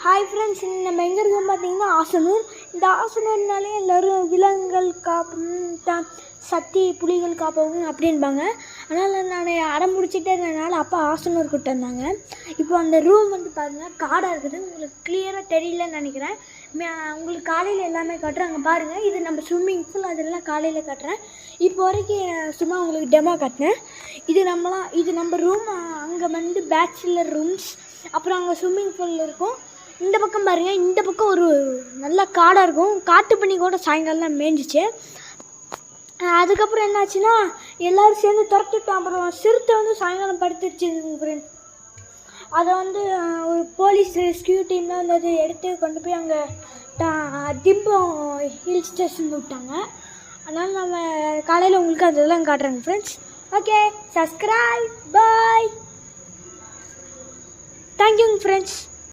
Hi friends, நம்ம எங்கே இருக்கோம் பார்த்தீங்கன்னா ஆசனூர். இந்த ஆசனூர்னாலே எல்லோரும் விலங்குகள் காப்போம், சக்தி புலிகள் காப்போம் அப்படின்பாங்க. அதனால் நான் அடம் பிடிச்சிட்டே இருந்ததுனால அப்பா ஆசனூர் கூப்பிட்டு வந்தாங்க. இப்போ அந்த ரூம் வந்து பாருங்கள், காடாக இருக்குது. உங்களுக்கு கிளியராக தெரியலன்னு நினைக்கிறேன். உங்களுக்கு காலையில் எல்லாமே காட்டுறேன், அங்கே பாருங்கள். இது நம்ம ஸ்விம்மிங் பூல், அதெல்லாம் காலையில் காட்டுறேன். இப்போ வரைக்கும் சும்மா உங்களுக்கு டெமோ காட்டினேன். இது நம்ம ரூம். அங்கே வந்து பேச்சுலர் ரூம்ஸ், அப்புறம் அங்கே ஸ்விம்மிங் பூல் இருக்கும். இந்த பக்கம் பாருங்கள், இந்த பக்கம் ஒரு நல்ல காடாக இருக்கும். காட்டு பண்ணி கூட சாயங்காலம் மேய்ஞ்சிச்சு. அதுக்கப்புறம் என்னாச்சுன்னா எல்லோரும் சேர்ந்து துரத்துட்டோம். அப்புறம் சிறுத்தை வந்து சாயங்காலம் படுத்துருச்சு ஃப்ரெண்ட். அதை வந்து ஒரு போலீஸ் ரெஸ்கியூ டீம் தான் வந்து எடுத்து கொண்டு போய் அங்கே திம்பம் ஹில் ஸ்டேஷன் விட்டாங்க. அதனால் நம்ம காலையில் உங்களுக்கு அதெல்லாம் காட்டுறேங்க ஃப்ரெண்ட்ஸ். ஓகே, சப்ஸ்கிரைப், பாய், தேங்க்யூங்க ஃப்ரெண்ட்ஸ்.